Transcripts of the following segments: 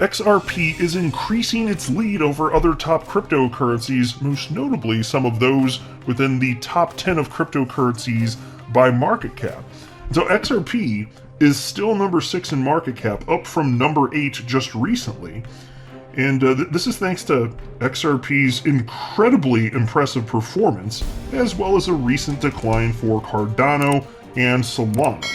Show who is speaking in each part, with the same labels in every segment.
Speaker 1: XRP is increasing its lead over other top cryptocurrencies, most notably some of those within the top 10 of cryptocurrencies by market cap. So XRP is still number 6 in market cap, up from number 8 just recently. And this is thanks to XRP's incredibly impressive performance, as well as a recent decline for Cardano and Solana.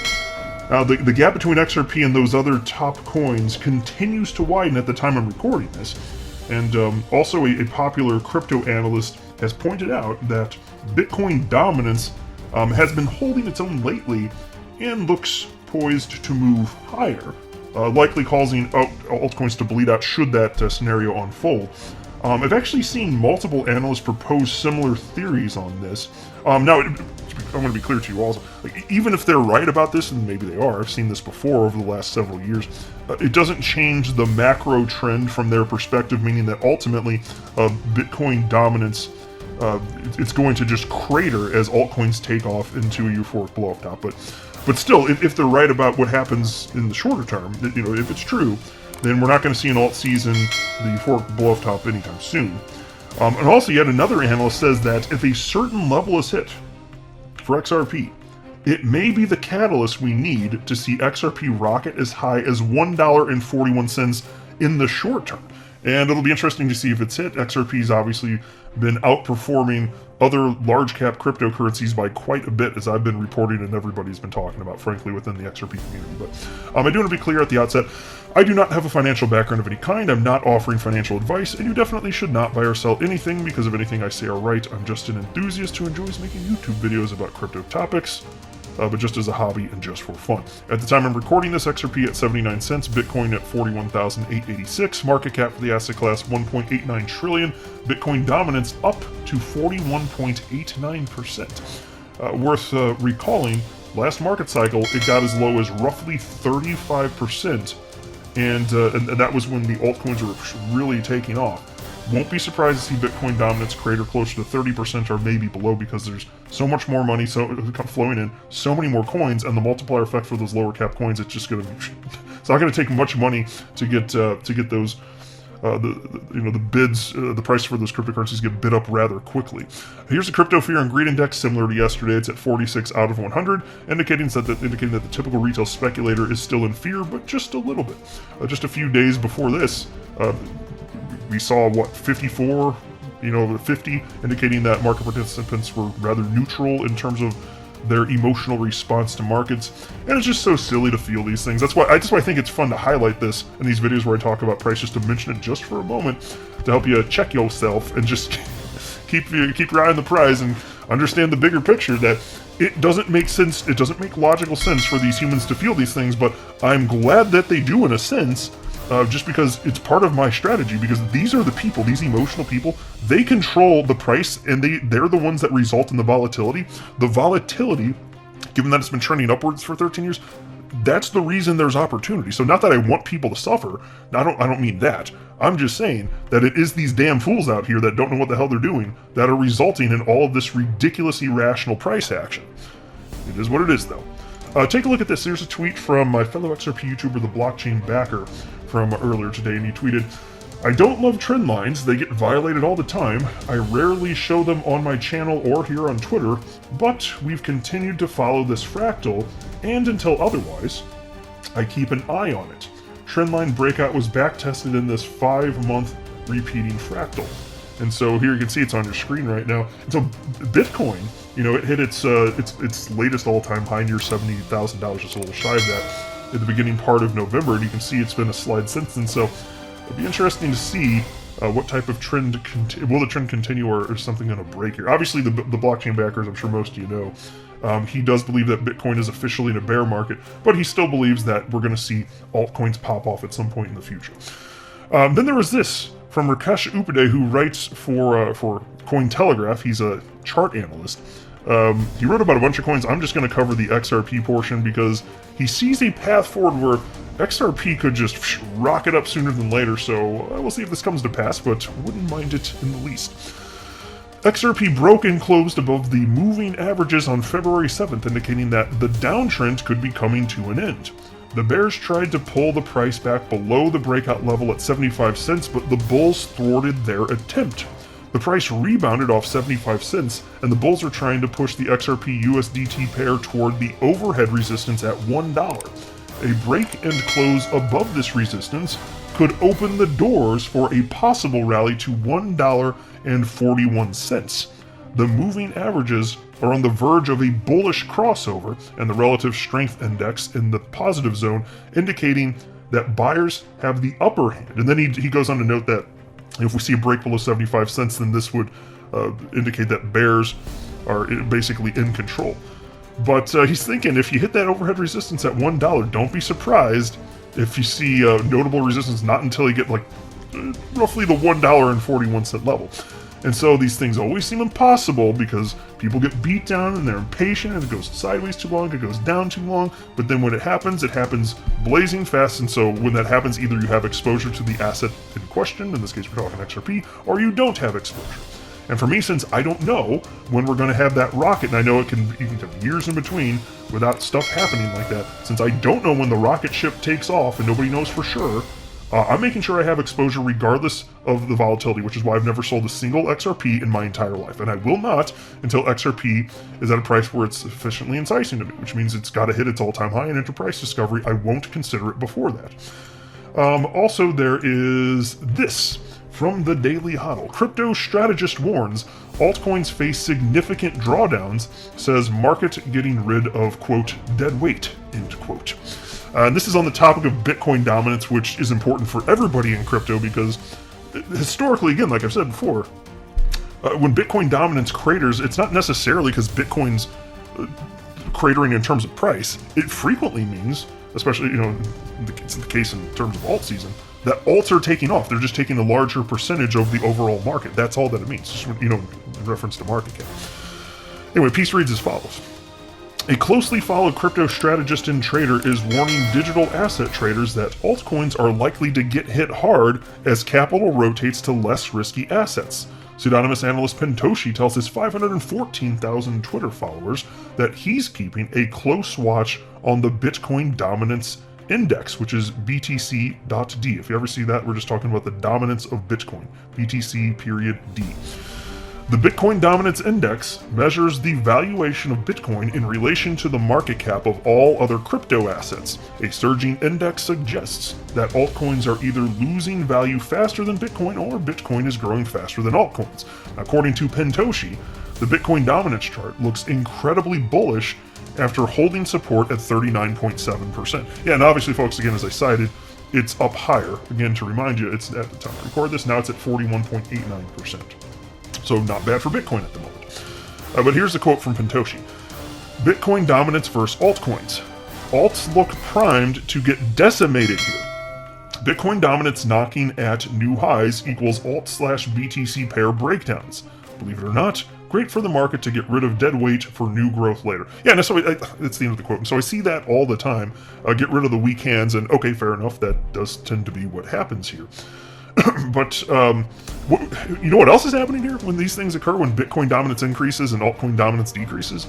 Speaker 1: Now, the gap between XRP and those other top coins continues to widen at the time I'm recording this. And also a popular crypto analyst has pointed out that Bitcoin dominance has been holding its own lately and looks poised to move higher, likely causing altcoins to bleed out should that scenario unfold. I've actually seen multiple analysts propose similar theories on this. Now, I want to be clear to you also, even if they're right about this, and maybe they are, I've seen this before over the last several years, it doesn't change the macro trend from their perspective, meaning that ultimately Bitcoin dominance, it's going to just crater as altcoins take off into a euphoric blow-off top. But still, if they're right about what happens in the shorter term, if it's true, then we're not going to see an alt season, the euphoric blow-off top, anytime soon. And also, yet another analyst says that if a certain level is hit for XRP, it may be the catalyst we need to see XRP rocket as high as $1.41 in the short term. And it'll be interesting to see if it's hit. XRP's obviously been outperforming other large cap cryptocurrencies by quite a bit, as I've been reporting and everybody's been talking about, frankly, within the XRP community. But I do want to be clear at the outset, I do not have a financial background of any kind. I'm not offering financial advice, and you definitely should not buy or sell anything because of anything I say or write. I'm just an enthusiast who enjoys making YouTube videos about crypto topics, but just as a hobby and just for fun. At the time I'm recording this, XRP at 79 cents, Bitcoin at 41,886, market cap for the asset class 1.89 trillion, Bitcoin dominance up to 41.89%. Worth recalling, last market cycle, it got as low as roughly 35%, and that was when the altcoins were really taking off. Won't be surprised to see Bitcoin dominance crater closer to 30% or maybe below, because there's so much more money flowing in, so many more coins, and the multiplier effect for those lower cap coins, it's just going to it's not going to take much money to get those the bids, the price for those cryptocurrencies get bid up rather quickly. Here's the crypto fear and greed index, similar to yesterday. It's at 46 out of 100, indicating that the typical retail speculator is still in fear, but just a little bit. Just a few days before this, we saw 54, 50, indicating that market participants were rather neutral in terms of their emotional response to markets. And it's just so silly to feel these things. That's why I think it's fun to highlight this in these videos where I talk about price, just to mention it just for a moment to help you check yourself and just keep your eye on the prize and understand the bigger picture, that it doesn't make sense, it doesn't make logical sense for these humans to feel these things, but I'm glad that they do in a sense. Just because it's part of my strategy, because these are the people, these emotional people, they control the price, and they're the ones that result in the volatility. The volatility, given that it's been trending upwards for 13 years, that's the reason there's opportunity. So not that I want people to suffer, I don't mean that. I'm just saying that it is these damn fools out here that don't know what the hell they're doing that are resulting in all of this ridiculous, irrational price action. It is what it is, though. Take a look at this. Here's a tweet from my fellow XRP YouTuber, the Blockchain Backer, from earlier today, and he tweeted, "I don't love trend lines. They get violated all the time. I rarely show them on my channel or here on Twitter, but we've continued to follow this fractal, and until otherwise, I keep an eye on it. Trendline breakout was back-tested in this 5-month repeating fractal." And so here you can see it's on your screen right now. And so Bitcoin, it hit its latest all-time high near $70,000, just a little shy of that, at the beginning part of November, and you can see it's been a slide since then. So it'll be interesting to see what type of trend will the trend continue, or is something going to break here? Obviously, the blockchain backers, I'm sure most of you know, he does believe that Bitcoin is officially in a bear market, but he still believes that we're going to see altcoins pop off at some point in the future. Then there was this from Rakesh Upadhyay, who writes for Cointelegraph. He's a chart analyst. He wrote about a bunch of coins. I'm just going to cover the XRP portion because he sees a path forward where XRP could just rocket up sooner than later, so we'll see if this comes to pass, but wouldn't mind it in the least. XRP broke and closed above the moving averages on February 7th, indicating that the downtrend could be coming to an end. The bears tried to pull the price back below the breakout level at 75 cents, but the bulls thwarted their attempt. The price rebounded off 75 cents, and the bulls are trying to push the XRP USDT pair toward the overhead resistance at $1. A break and close above this resistance could open the doors for a possible rally to $1.41. The moving averages are on the verge of a bullish crossover, and the relative strength index in the positive zone, indicating that buyers have the upper hand. And then he goes on to note that if we see a break below 75 cents, then this would indicate that bears are basically in control. But he's thinking if you hit that overhead resistance at $1, don't be surprised if you see notable resistance not until you get like roughly the $1.41 level. And so these things always seem impossible because people get beat down and they're impatient and it goes sideways too long, it goes down too long. But then when it happens blazing fast. And so when that happens, either you have exposure to the asset in question, in this case we're talking XRP, or you don't have exposure. And for me, since I don't know when we're going to have that rocket, and I know you can have years in between without stuff happening like that, since I don't know when the rocket ship takes off and nobody knows for sure, I'm making sure I have exposure regardless of the volatility, which is why I've never sold a single XRP in my entire life. And I will not until XRP is at a price where it's sufficiently enticing to me, which means it's got to hit its all-time high in enter price discovery. I won't consider it before that. Also, there is this from the Daily Huddle. Crypto strategist warns altcoins face significant drawdowns, says market getting rid of, quote, dead weight, end quote. And this is on the topic of Bitcoin dominance, which is important for everybody in crypto because historically, again, like I've said before, when Bitcoin dominance craters, it's not necessarily because Bitcoin's cratering in terms of price. It frequently means, especially, it's the case in terms of alt season, that alts are taking off. They're just taking a larger percentage of the overall market. That's all that it means, just, in reference to market cap. Anyway, piece reads as follows. A closely followed crypto strategist and trader is warning digital asset traders that altcoins are likely to get hit hard as capital rotates to less risky assets. Pseudonymous analyst Pentoshi tells his 514,000 Twitter followers that he's keeping a close watch on the Bitcoin dominance index, which is BTC.D. If you ever see that, we're just talking about the dominance of Bitcoin, BTC.D. The Bitcoin Dominance Index measures the valuation of Bitcoin in relation to the market cap of all other crypto assets. A surging index suggests that altcoins are either losing value faster than Bitcoin or Bitcoin is growing faster than altcoins. According to Pentoshi, the Bitcoin Dominance chart looks incredibly bullish after holding support at 39.7%. Yeah, and obviously, folks, again, as I cited, it's up higher. Again, to remind you, it's at the time I record this, now it's at 41.89%. So not bad for Bitcoin at the moment. But here's the quote from Pentoshi. Bitcoin dominance versus altcoins. Alts look primed to get decimated here. Bitcoin dominance knocking at new highs equals alt/BTC pair breakdowns. Believe it or not, great for the market to get rid of dead weight for new growth later. Yeah, no, so that's the end of the quote. So I see that all the time. Get rid of the weak hands, and okay, fair enough. That does tend to be what happens here. But you know what else is happening here when these things occur, when Bitcoin dominance increases and altcoin dominance decreases?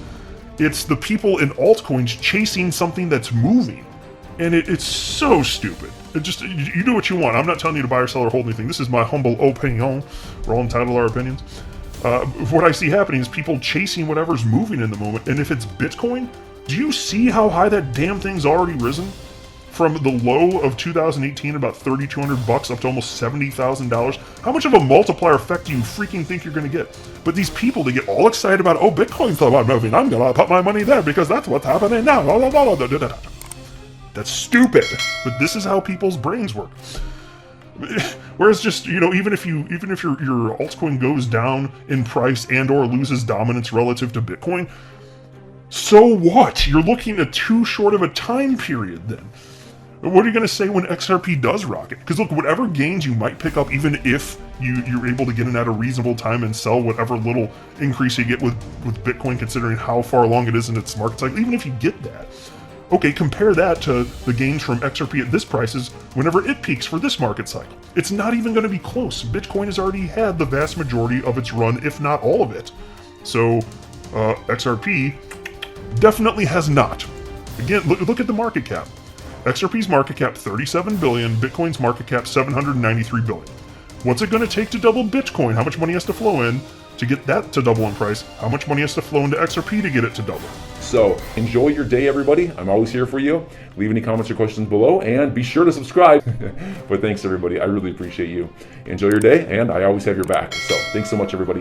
Speaker 1: It's the people in altcoins chasing something that's moving. And it's so stupid. It just, you do what you want. I'm not telling you to buy or sell or hold anything. This is my humble opinion. We're all entitled to our opinions. What I see happening is people chasing whatever's moving in the moment. And if it's Bitcoin, do you see how high that damn thing's already risen? From the low of 2018, about $3,200 up to almost $70,000. How much of a multiplier effect do you freaking think you're going to get? But these people, they get all excited about, oh, Bitcoin's about moving. I'm going to put my money there because that's what's happening now. That's stupid. But this is how people's brains work. Whereas just, even if your altcoin goes down in price and or loses dominance relative to Bitcoin, so what? You're looking at too short of a time period then. What are you going to say when XRP does rocket? Because look, whatever gains you might pick up, even if you're able to get in at a reasonable time and sell whatever little increase you get with Bitcoin, considering how far along it is in its market cycle, even if you get that, okay, compare that to the gains from XRP at this prices whenever it peaks for this market cycle. It's not even going to be close. Bitcoin has already had the vast majority of its run, if not all of it. So XRP definitely has not. Again, look at the market cap. XRP's market cap 37 billion, Bitcoin's market cap 793 billion. What's it going to take to double Bitcoin? How much money has to flow in to get that to double in price? How much money has to flow into XRP to get it to double?
Speaker 2: So enjoy your day, everybody. I'm always here for you. Leave any comments or questions below, and be sure to subscribe. But thanks, everybody. I really appreciate you. Enjoy your day, and I always have your back. So thanks so much, everybody.